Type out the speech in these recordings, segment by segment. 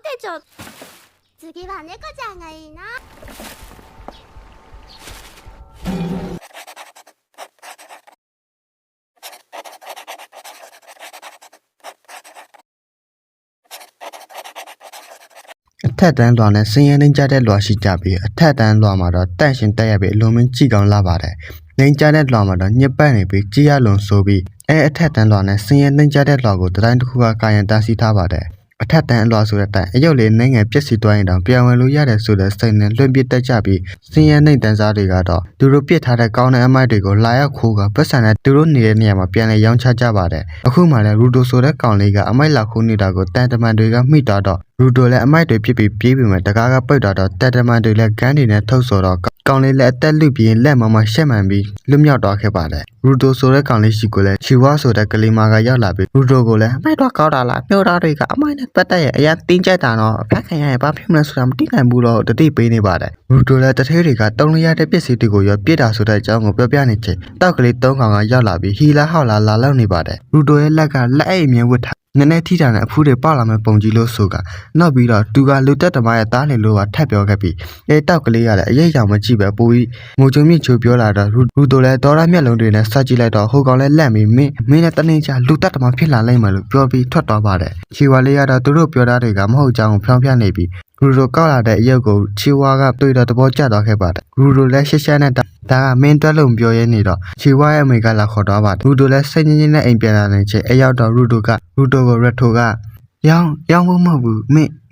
けちゃう。次は猫ちゃんがいいな。ထက်တန်းလွှာနဲ့စင်ရဲနှင်းကြတဲ့လွှာရှိကြပြီးအထက်တန်းလွှာမှာတော့တန့်ရှင်တက်ရပြီးအလုံးမင်းကြည့်ကောင်းလာပါတယ်။နှင်းကြတဲ့လွှာမှာတော့ညစ်ပတ်နေပြီးကြည်ရလုံဆိုပြီးအထက်တန်းလွှာနဲ့စင်ရဲနှင်းကြတဲ့လွှာကိုတတိုင်းတစ်ခုကကာယံတားဆီးထားပါတယ်။အထက်တန်းလွှာဆိုတဲ့အတိုင်းအယုတ်လေးနှင်းငယ်ပြည့်စည်သွားရင်တောင်ပြန်ဝင်လို့ရတယ်ဆိုတဲ့စိတ်နဲ့လွှင့်ပစ်တက်ကြပြီးစင်ရဲနှင်းတန်းစားတွေကတော့သူတို့ပြစ်ထားတဲ့ကောင်းတဲ့အမိုက်တွေကိုလာရောက်ခိုးကပတ်စံနဲ့သူတို့နေတဲ့နေရာမှာပြန်လဲရောင်းချကြပါတယ်။အခုမှလည်းရူတိုဆိုတဲ့ကောင်လေးကအမိုက်လာခိုးနေတာကိုတန်တမန်တွေကမိတာတော့ရူတိုလည်းအမိုက်တွေဖြစ်ပြီးပြေးပြီးမှတကားကပိတ်တော့တန်တမန်တွေလည်းဂန်းတွေနဲ့ထုတ်ဆိုတော့ကောင်လေးလည်းအသက်လူပြီးလက်မရှက်မှန်ပြီးလွတ်မြောက်သွားခဲ့ပါတယ်ရူတိုဆိုတဲ့ကောင်လေးရှိကိုလည်းချီဝါဆိုတဲ့ကလေးမကရောက်လာပြီးရူတိုကိုလည်းအမိုက်တော့ကောက်တာလားမျိုးသားတွေကအမိုက်နဲ့ပတ်သက်ရဲ့အရင်တင်းကျပ်တာတော့အဖက်ခံရရင်ဘာဖြစ်မလဲဆိုတာမသိနိုင်ဘူးတော့တတိပေးနေပါတယ်ရူတိုလည်းတထဲတွေကတုံးလျက်တဲ့ပစ္စည်းတွေကိုရောပြစ်တာဆိုတဲ့အကြောင်းကိုပြောပြနေချိန်တောက်ကလေး၃ကောင်ကရောက်လာပြီးဟီလာဟောက်လာလောက်နေပါတယ်ရူတိုရဲ့လက်ကလက်အိတ်မြင်ဝတ်ထားနည်းနည်းထိတာနဲ့အဖူးတွေပေါက်လာမဲ့ပုံကြီးလို့ဆိုကနောက်ပြီးတော့သူကလူတက်သမားရဲ့သားလေလို့ကထပ်ပြောခဲ့ပြီးတောက်ကလေးကလည်းအရေးကြောင်မကြည့်ပဲပိုပြီးငိုကြုံမြင့်ချိုပြောလာတော့ရူတိုလည်းတော်ရမျက်လုံးတွေနဲ့စကြည့်လိုက်တော့ဟိုကောင်လည်းလက်ပြီးမင်းနဲ့တနေ့ချလူတက်သမားဖြစ်လာလိမ့်မယ်လို့ပြောပြီးထွက်သွားပါတယ်ချီဝါလေးကတော့သူတို့ပြောတာတွေကမဟုတ်ကြောင်းဖြောင်းပြနေပြီးရူတိုကောက်လာတဲ့အရုပ်ကိုချီဝါကတွေ့တော့သဘောကျသွားခဲ့ပါတယ်ရူတိုလည်းရှက်ရှက်နဲ့ဒါကမင်းတွက်လို့ပြောရင်းနေတော့ချီဝါရဲ့အမေကလာခေါ်သွားပါတယ်ရူတိုလည်းစိတ်ငြင်းငြင်းနဲ့အိမ်ပြန်လာနေချိန်အရောက်တော့ရူတိုကိုရထိုကရောင်းမဟုတ်ဘူး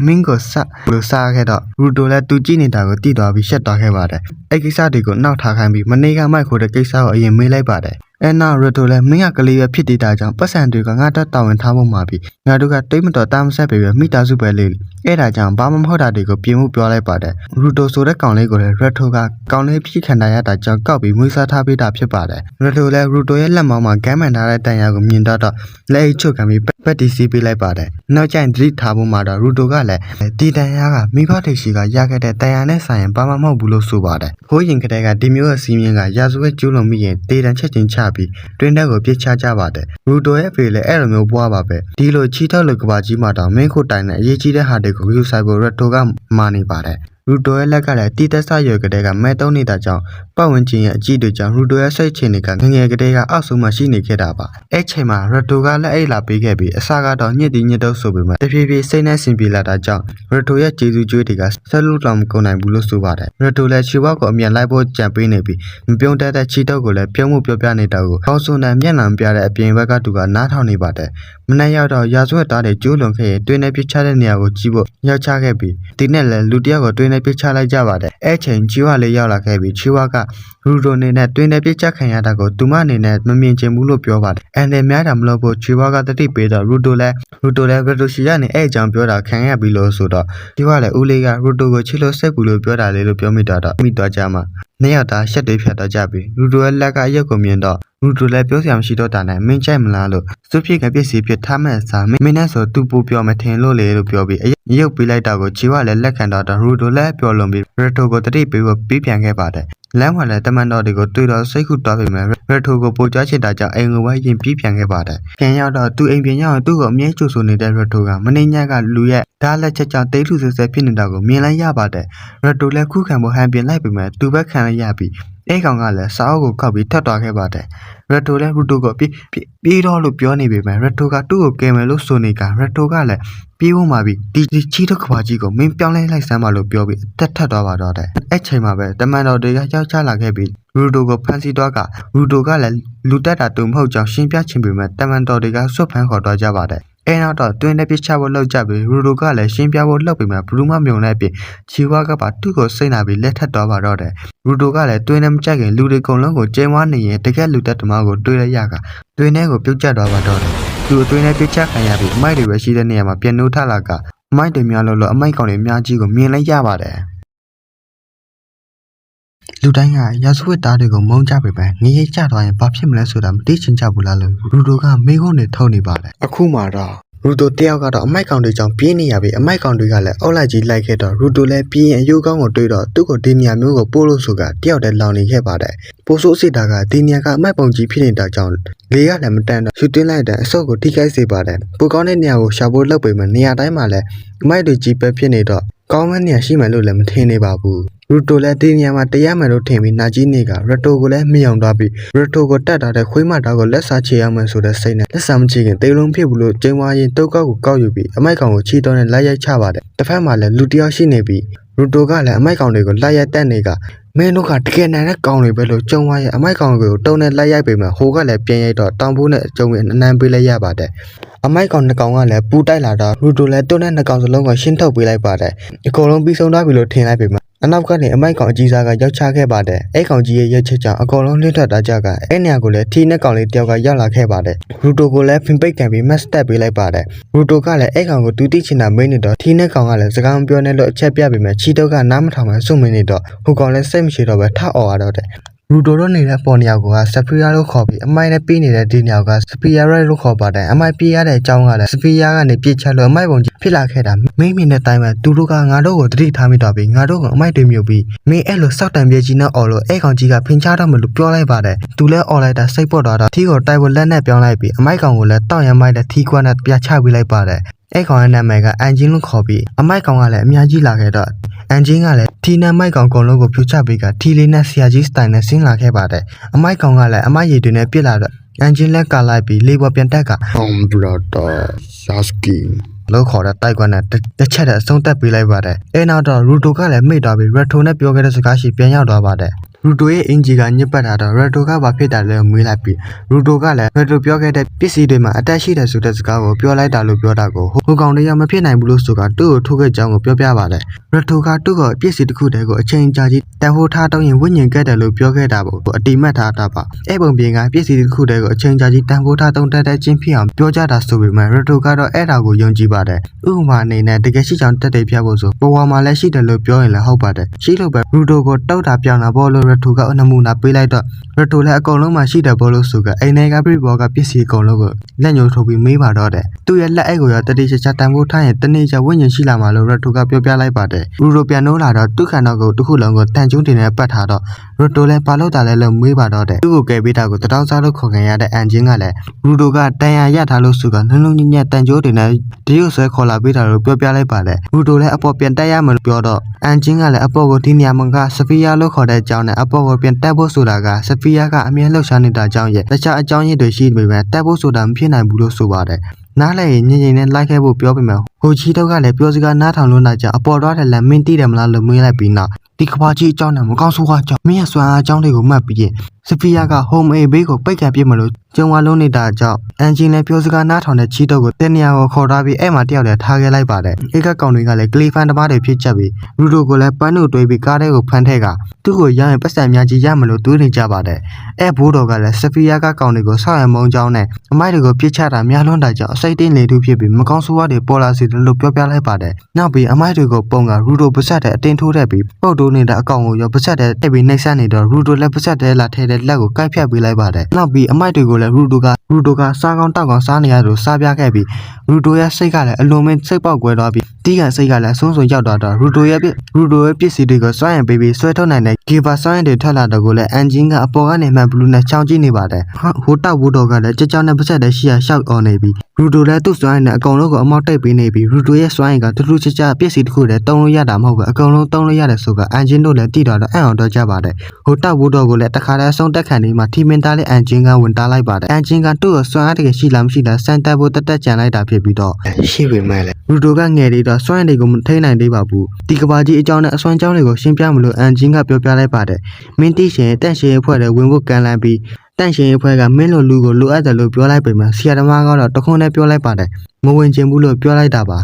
မင်းကိုစလို့စားခဲ့တော့ရူတိုလည်းသူကြည့်နေတာကိုတိသွားပြီးရှက်သွားခဲ့ပါတယ်အဲ့ကိစ္စတွေကိုနောက်ထားခိုင်းပြီးမနေ့ကမိုက်ခိုတဲ့ကိစ္စကိုအရင်မေးလိုက်ပါတယ်နောက်ရတိုလည်းမင်းကကလေးရဖြစ်နေတာကြောင့်ပတ်စံတွေကငါတက်တာဝန်ထားဖို့မှာပြီးငါတို့ကတိတ်မတော်တာမဆက်ပဲမိသားစုပဲလေအဲ့ဒါကြောင့်ဘာမှမဟုတ်တာတွေကိုပြင်မှုပြောလိုက်ပါတယ်ရူတိုဆိုတဲ့ကောင်လေးကိုလည်းရတိုကကောင်လေးဖြစ်ခံရတာကြောင့်ကောက်ပြီးမွေးစားထားပေးတာဖြစ်ပါတယ်ရတိုလည်းရူတိုရဲ့လက်မောင်းမှာဂမ်းမှန်ထားတဲ့တန်ရာကိုမြင်တော့လက်အိတ်ချုပ်ခံပြီးပတ်တီးစီးပေးလိုက်ပါတယ်နောက်ကျရင်သတိထားဖို့မှာတော့ရူတိုကလည်းဒီတန်ရာကမိဘတွေရှိကရခဲ့တဲ့တန်ရာနဲ့ဆိုင်ရင်ဘာမှမဟုတ်ဘူးလို့ဆိုပါတယ်ဟိုးရင်ကလေးကဒီမျိုးရဲ့စီးမြင်ကရာဇဝတ်ကျူးလွန်မိရင်တေးတန်ချက်ချင်းချပြီးတွင်းတက်ကိုပြစ်ချကြပါတယ်ရူတိုရဲ့ဖေလည်းအဲ့လိုမျိုးပွားပါပဲဒီလိုချီထောက်လို့ကဘာကြီးမှာတောင်မင်းခုတိုင်နဲ့အရေးကြီးတဲ့ဟာတွေကိုယူဆိုင်ဖို့ရတိုကမာနေပါတယ်ရူတိုရဲ့လက်ကလည်းတီတက်ဆရွယ်ကလေးကမဲတုံးနေတာကြောင့်ပတ်ဝန်းကျင်ရဲ့အကြည့်တွေကြောင့်ရူတိုရဲ့စိတ်ချတွေကငငယ်ကလေးကအောက်ဆုံးမှရှိနေခဲ့တာပါအဲ့ချိန်မှာရတိုကလည်းအိတ်လာပေးခဲ့ပြီးအစကတော့ညစ်တီညစ်တုပ်ဆိုပေမဲ့တဖြည်းဖြည်းစိတ်နဲ့ဆင်ပြေလာတာကြောင့်ရတိုရဲ့ကျေးဇူးကြွေးတွေကဆက်လို့တော့မကုန်နိုင်ဘူးလို့ဆိုပါတယ်ရတိုလည်းချီဝါကိုအမြန်လိုက်ဖို့ကြံပေးနေပြီးမပြုံးတဲ့ချီတုပ်ကိုလည်းပြုံးမှုပြောပြနေတာကိုကောင်းစုံနဲ့မျက်နှာပြတဲ့အပြင်ဘက်ကသူကနားထောင်နေပါတယ်မနေ့ရောက်တော့ရာဇဝတ်သားတွေကျိုးလွန်ခဲ့ရင်တွင်းနဲ့ပြစ်ချတဲ့နေရာကိုကြည့်ဖို့ရောက်ချခဲ့ပြီးဒီနေ့လည်းလူတယောက်ကိုတွင်းနဲ့ပြစ်ချလိုက်ကြပါတယ်အဲ့ချိန်ချီဝါလေးရောက်လာခဲ့ပြီးချီဝါကရူတိုနေနဲ့တွင်းနဲ့ပြစ်ချခံရတာကိုသူမအနေနဲ့မမြင်ချင်ဘူးလို့ပြောပါတယ်အန်တယ်များတာမလို့ဖို့ချီဝါကတတိပေးတော့ရူတိုလည်းရူတိုရှိရနေအဲ့အကြောင်းပြောတာခံရပြီလို့ဆိုတော့ချီဝါလည်းဦးလေးကရူတိုကိုချစ်လို့စိတ်ဘူးလို့ပြောတာလေလို့ပြောမိတော့မိသွားကြမှာနှစ်ယောက်သားရှက်တွေဖြတ်တော့ကြပြီရူတိုရဲ့လက်ကအရက်ကိုမြင်တော့ရူတိုလည်းပြောစရာမရှိတော့တာနဲ့မင်းကြိုက်မလားလို့သူဖြစ်ကပစ္စည်းပြထားမဲ့အစားမင်းနဲ့ဆိုသူ့ပူပြောမထင်လို့လေလို့ပြောပြီးအရုပ်ပေးလိုက်တာကိုချီဝါလည်းလက်ခံတော့ရူတိုလည်းပြောလွန်ပြီးရတိုကိုတတိပေးဖို့ပြီးပြန်ခဲ့ပါတယ်လမ်းမှာလည်းတမန်တော်တွေကိုတွေ့တော့စိတ်ကူသွားပြီမဲ့ရတိုကိုပို့ကြချစ်တာကြောင့်အိမ်ကိုဝိုင်းရင်ပြီးပြန်ခဲ့ပါတယ်ပြန်ရောက်တော့သူအိမ်ပြန်ရောက်သူ့ကိုအမြဲကြိုဆိုနေတဲ့ရတိုကမနေညကလူရဲ့ဓာတ်လက်ချက်ကြောင့်တိတ်ထုဆဲဆဲဖြစ်နေတာကိုမြင်လိုက်ရပါတယ်ရတိုလည်းခုခံဖို့ဟန်ပြင်လိုက်ပြီမဲ့သူဘက်ခံလိုက်ရပြီးအဲ့ကောင်ကလည်းစာအုပ်ကိုခောက်ပြီးထွက်သွားခဲ့ပါတယ်ရတိုလည်းရူတိုကိုပြေးတော့လို့ပြောနေပေမဲ့ရတိုကသူ့ကိုကယ်မယ်လို့ဆိုနေကရတိုကလည်းပြေးဖို့မှာပြီးဒီချီတော့ခွာကြီးကိုမင်းပြောင်းလဲလိုက်စမ်းပါလို့ပြောပြီးတက်ထက်သွားပါတော့တယ်အဲ့ချိန်မှာပဲတမန်တော်တွေကရောက်ချလာခဲ့ပြီးရူတိုကိုဖမ်းဆီးသွားကရူတိုကလည်းလူတက်တာသူမဟုတ်ကြောင်းရှင်းပြချင်ပေမဲ့တမန်တော်တွေကဆွတ်ဖမ်းခေါ်သွားကြပါတယ်အဲ့နောက်တော့တွင်းနဲ့ပြချဖို့လောက်ကြပြီးရူတိုကလည်းရှင်းပြဖို့လောက်ပေမဲ့ဘလူးမမြုံတဲ့ပြင်ချီဝါကပါသူ့ကိုစိတ်နာပြီးလက်ထက်သွားပါတော့တယ်ရူတိုကလည်းတွင်းနဲ့မကြိုက်ခင်လူတွေကုန်လုံးကိုကျင်းဝါနေရင်တကက်လူတက်သမားကိုတွေးရရကတွင်းထဲကိုပြုတ်ကျသွားပါတော့တယ်သူအတွင်းနဲ့ပြချခံရပြီးအမိုက်တွေပဲရှိတဲ့နေရာမှာပြန်နှိုးထလာကအမိုက်တွေများလို့အမိုက်ကောင်တွေအများကြီးကိုမြင်လိုက်ရပါတယ်လူတိုင်းကရာဇဝတ်သားတွေကိုမုန်းကြပေမဲ့ငရေကျသွားရင်ဘာဖြစ်မလဲဆိုတာမသိချင်ကြဘူးလားလို့ရူတိုကမေးခွန်းတွေထုတ်နေပါတယ်အခုမှတော့ ရူတိုတယောက်ကတော့အမိုက်ကောင်တွေကြောင့်ပြင်းနေရပြီအမိုက်ကောင်တွေကလည်းအောက်လိုက်ကြီးလိုက်ခဲ့တော့ရူတိုလည်းပြင်းရင်အယိုးကောင်းကိုတွေးတော့သူ့ကိုဒီနေရာမျိုးကိုပို့လို့ဆိုကတယောက်တည်းလောင်နေခဲ့ပါတယ်ပိုဆိုးစစ်တာကဒီနေရာကအမိုက်ပုံကြီးဖြစ်နေတာကြောင့်လေကလည်းမတန်တော့ရှူတင်လိုက်တဲ့အဆုတ်ကိုထိခိုက်စေပါတယ်ပိုကောင်းတဲ့နေရာကိုရှာဖို့လုပ်ပေမဲ့နေရာတိုင်းမှာလည်းအမိုက်တွေကြီးပဲဖြစ်နေတော့ကောင်းတဲ့နေရာရှိမှလို့လည်းမထင်နေပါဘူးရူတိုလည်းဒီနေရာမှာတရားမယ်လို့ထင်ပြီးနာကြီးနေကရတိုကိုလည်းမြောင်သွားပြီးရတိုကိုတတ်ထားတဲ့ခွေးမတောက်ကိုလက်စားချေရမယ်ဆိုတဲ့စိတ်နဲ့လက်စားမချေခင်တေလုံးဖြစ်ဘူးလို့ကျင်းဝါရင်တုတ်ကောက်ကိုကောက်ယူပြီးအမိုက်ကောင်ကိုချီတော့နဲ့လိုက်ရိုက်ချပါတယ်တစ်ဖက်မှာလည်းလူတယောက်ရှိနေပြီးရူတိုကလည်းအမိုက်ကောင်တွေကိုလိုက်ရိုက်တက်နေကမင်းတို့ကတကယ်နိုင်တဲ့ကောင်တွေပဲလို့ကျုံဝါရဲ့အမိုက်ကောင်ကိုတုံးနဲ့လိုက်ရိုက်ပေမဲ့ဟိုကလည်းပြန်ရိုက်တော့တောင်ဖိုးနဲ့အကျုံးနဲ့အနံပေးလိုက်ရပါတယ်အမိုက်ကောင်နှစ်ကောင်ကလည်းပူတိုက်လာတော့ရူတိုလည်းတုံးနဲ့နှစ်ကောင်စလုံးကရှင်းထုတ်ပေးလိုက်ပါတယ်အကုန်လုံးပြီးဆုံးသွားပြီလို့ထင်လိုက်ပေမဲ့အနောက်ကနေအမိုက်ကောင်အကြီးစားကရောက်ချခဲ့ပါတယ်အဲ့ကောင်ကြီးရဲ့ရက်ချက်ကြောင့်အကောင်လုံးလင်းထွက်တာကြကအဲ့နေရာကိုလည်းထီနဲ့ကောင်လေးတယောက်ကရောက်လာခဲ့ပါတယ်ရူတိုကိုလည်းဖင်ပိတ်ကန်ပြီးမတ်စတက်ပေးလိုက်ပါတယ်ရူတိုကလည်းအဲ့ကောင်ကိုတူးတိချင်တာမိနေတော့ထီနဲ့ကောင်ကလည်းစကားမပြောနဲ့လို့အချက်ပြပေမဲ့ချီတုတ်ကနားမထောင်မှစွန့်မနေတော့ဟိုကောင်လည်းစိတ်မရှိတော့ပဲထအော်ရတော့တယ်ရူတိုတို့နေတဲ့ပေါ်နေရာကစဖီယာလို့ခေါ်ပြီးအမိုက်နဲ့ပြီးနေတဲ့ဒီနေရာကစဖီယာရိုက်လို့ခေါ်ပါတယ်အမိုက်ပြေးရတဲ့အကြောင်းကလည်းစဖီယာကနေပြစ်ချလို့အမိုက်ပုံကြီးဖြစ်လာခဲ့တာမိမိနဲ့တိုင်းမှာသူတို့ကငါတို့ကိုတတိထားမိတော့ပြီးငါတို့ကအမိုက်တွေမြုပ်ပြီးမင်းအဲ့လိုစောက်တံပြေးကြီးနဲ့အော်လို့အဲ့ကောင်ကြီးကဖင်ချတော့မလို့ပြောလိုက်ပါတယ်သူလည်းအော်လိုက်တာစိတ်ပေါ်တော့ထီကိုတိုက်ဖို့လက်နဲ့ပြောင်းလိုက်ပြီးအမိုက်ကောင်ကိုလည်းတောက်ရမိုက်တဲ့ထီကွက်နဲ့ပြချပေးလိုက်ပါတယ်အဲ့ကောင်ရဲ့နာမည်ကအန်ဂျင်းလို့ခေါ်ပြီးအမိုက်ကောင်ကလည်းအများကြီးလာခဲ့တော့အန်ဂျင်းကလည်းထီနဲ့မိုက်ကောင်ကုန်လုံးကိုဖြူချပေးကထီလေးနဲ့ဆရာကြီးစတိုင်နဲ့ဆင်းလာခဲ့ပါတယ်အမိုက်ကောင်ကလည်းအမိုက်ရည်တွေနဲ့ပြစ်လာတော့အန်ဂျင်းလက်ကလိုက်ပြီးလေးပေါ်ပြန်တက်ကဟွန်ဘရတာရှာစကီလို့ခေါ်တဲ့တိုက်ကွက်နဲ့တစ်ချက်တည်းအဆုံးသတ်ပေးလိုက်ပါတယ်အဲနောက်တော့ရူတိုကလည်းမိတ်သွားပြီးရတိုနဲ့ပြောခဲ့တဲ့စကားရှိပြန်ရောက်သွားပါတယ်ရူတိုရဲ့အင်ဂျီကညစ်ပတ်လာတော့ရတိုကဘာဖြစ်တာလဲမေးလိုက်ပြီးရူတိုကလည်းရတိုပြောခဲ့တဲ့ပစ္စည်းတွေမှာအတက်ရှိတယ်ဆိုတဲ့စကားကိုပြောလိုက်တာလို့ပြောတာကိုဟိုကောင်တွေကမဖြစ်နိုင်ဘူးလို့ဆိုကသူ့ကိုထိုးခဲ့ကြောင်းကိုပြောပြပါတယ်ရတိုကသူ့ကိုပစ္စည်းတစ်ခုတည်းကိုအချိန်ကြာကြီးတန်ဖိုးထားတော့ရင်ဝိညာဉ်ခဲ့တယ်လို့ပြောခဲ့တာပေါ့အတိမတ်ထားတာပါအဲ့ပုံပြင်ကပစ္စည်းတစ်ခုတည်းကိုအချိန်ကြာကြီးတန်ဖိုးထားတုံတက်တဲ့ချင်းဖြစ်အောင်ပြောကြတာဆိုပေမဲ့ရတိုကတော့အဲ့ဒါကိုယုံကြည်ပါတယ်ဥပမာအနေနဲ့တကယ်ရှိချောင်းတက်တယ်ပြဖို့ဆိုပေါ်ဝါမှာလည်းရှိတယ်လို့ပြောရင်လည်းဟုတ်ပါတယ်ရှိလို့ပဲရူတိုကိုတောက်တာပြောင်းတာပေါ့လို့ရတိုကနမူနာပေးလိုက်တော့ရတိုလည်းအကုန်လုံးမှာရှိတယ်ပေါ့လို့ဆိုကအိမ်ထဲကပြိဘောကပစ္စည်းအကုန်လုံးကိုလက်ညှိုးထုတ်ပြီးမေးပါတော့တယ်သူ့ရဲ့လက်အိတ်ကိုရောတတိချာချာတန်ဖိုးထားရင်တနေ့ချာဝိညာဉ်ရှိလာမှာလို့ရတိုကပြောပြလိုက်ပါတယ်ရူတိုပြန်နိုးလာတော့သူ့ခန္ဓာကိုယ်တစ်ခုလုံးကိုတန်ကျုံးတင်နဲ့ပတ်ထားတော့ရတိုလည်းဘာလို့တာလဲလို့မေးပါတော့တယ်သူ့ကိုကယ်ပေးတာကိုတတောင်းစားလို့ခေါ်ခံရတဲ့အန်ဂျင်းကလည်းရူတိုကတန်ရာရထားလို့ဆိုကနှလုံးညံ့တန်ကျိုးတင်နဲ့ဒီရုပ်ဆွဲခေါ်လာပေးတာလို့ပြောပြလိုက်ပါတယ်ရူတိုလည်းအပေါ်ပြန်တက်ရမယ်လို့ပြောတော့အန်ဂျင်းကလည်းအပေါ်ကိုဒီနေရာမှာကစဖီယာလို့ခေါ်တဲ့အကြောင်းနဲ့အပေါ်ကိုပြန်တက်ဖို့ဆိုတာကစဖီယာကအမြဲလှုပ်ရှားနေတာကြောင့်ရဲ့တခြားအကြောင်းရင်းတွေရှိပေမဲ့တက်ဖို့ဆိုတာမဖြစ်နိုင်ဘူးလို့ဆိုပါတယ်နားလည်းငြိမ်ငြိမ်နဲ့လိုက်ခဲ့ဖို့ပြောပေမဲ့ဟိုချီတုတ်ကလည်းပြောစကားနားထောင်လို့နာကြအပေါ်တော့တယ်လည်းမင်းသိတယ်မလားလို့မေးလိုက်ပြီးနောက်ဒီကဘာကြီးအကြောင်းနဲ့မကောင်းဆိုးကအကြောင်းမင်းရဲ့စွမ်းအားအကြောင်းတွေကိုမှတ်ပြီးစဖီယာကဟိုမ်အေဘေးကိုပိတ်ကန်ပြစ်မလို့ကျုံဝါလုံးနေတာကြောင့်အန်ဂျင်လည်းပြောစကားနားထောင်တဲ့ချီတုတ်ကိုတင်းနေရာကိုခေါ်ထားပြီးအဲ့မှာတယောက်လည်းထားခဲ့လိုက်ပါတယ်ဧကကောင်တွေကလည်းကလီဖန်တမားတွေဖြစ်ချက်ပြီးရူတိုကိုလည်းပန်းတို့တွေးပြီးကားထဲကိုဖမ်းထက်ကသူ့ကိုရရင်ပတ်စံများကြီးရမလို့တွေးနေကြပါတယ်အဲ့ဘိုးတော်ကလည်းစဖီယာကကောင်တွေကိုဆောက်ရမုံကြောင်းနဲ့အမိုက်တွေကိုပြစ်ချတာများလွန်းတာကြောင့်အစိတ်တင်းလေထုဖြစ်ပြီးမကောင်းဆိုးဝါးတွေပေါ်လာစေတယ်လို့ပြောပြလိုက်ပါတယ်နောက်ပြီးအမိုက်တွေကိုပုံကရူတိုပါဆက်တဲ့အတင်းထိုးတဲ့ပြီးပုတ်တိုးနေတဲ့အကောင်ကိုရောပါဆက်တဲ့တက်ပြီးနှိပ်စက်နေတော့ရူတိုလည်းပါဆက်တဲ့လာထဲတဲ့လက်ကိုကိုက်ဖြတ်ပေးလိုက်ပါတယ်နောက်ပြီးအမိုက်တွေကိုလည်းရူတိုကစားကောင်းတောက်ကောင်းစားနေရလို့စားပြခဲ့ပြီးရူတိုရဲ့စိတ်ကလည်းအလုံးမင်းစိတ်ပေါက်ကွဲသွားပြီးတီးကန်စိတ်ကလည်းအဆုံးစွန်ရောက်သွားတော့ရူတိုရဲ့ပစ္စည်းတွေကိုစွန့်ရင်ပေးပြီးဆွဲထုတ်နိုင်တဲ့ဂီဘာစွန့်ရင်တွေထွက်လာတော့ကိုလည်းအန်ဂျင်းကအပေါ်ကနေမှန်ဘလူးနဲ့ချောင်းကြည့်နေပါတယ်ဟိုတောက်ဘိုးတော်ကလည်းကြောင်နဲ့ပါဆက်တဲ့ရှီယာရှောက်အော်နေပြီးရူတိုလည်းသူ့စွန့်ရင်နဲ့အကုန်လုံးကိုအမောက်တိတ်ပေးနေပြီးရူတိုရဲ့စွန့်ရင်ကတူတူချာချာပစ္စည်းတစ်ခုတည်းတုံးလို့ရတာမဟုတ်ဘူးအကုန်လုံးတုံးလို့ရတယ်ဆိုကအန်ဂျင်းတို့လည်းတိတော်တော့အံ့အောင်တော့ကြပါတယ်ဟိုတောက်ဘိုးတော်ကိုလည်းတခါတည်းအဆုံးတက်ခံနေမှထီမင်သားလေးအန်ဂျင်းကဝင်တားလိုက်ပါတယ်အန်ဂျင်းကသူ့ကိုစွန့်အားတကယ်ရှိလားမရှိလားစမ်းတက်ဖို့တက်ကြံလိုက်တာဖြစ်ပြီးတော့ရှိပေမဲ့လည်းရူတိုကငယ်သေးတော့စွန့်တွေကိုမထိနိုင်သေးပါဘူးဒီကဘာကြီးအကြောင်းနဲ့အစွမ်းကြောင်းတွေကိုရှင်းပြမလို့အန်ဂျင်းကပြောပြလိုက်ပါတယ်မင်းသိရှင်တန့်ရှင်အဖွဲ့တွေဝင်ဖို့ကန်လန်းပြီးတန့်ရှင်အဖွဲ့ကမင်းလိုလူကိုလိုအပ်တယ်လို့ပြောလိုက်ပေမဲ့ဆရာသမားကတော့တခွန်းနဲ့ပြောလိုက်ပါတယ်မဝင်ချင်ဘူးလို့ပြောလိုက်တာပါ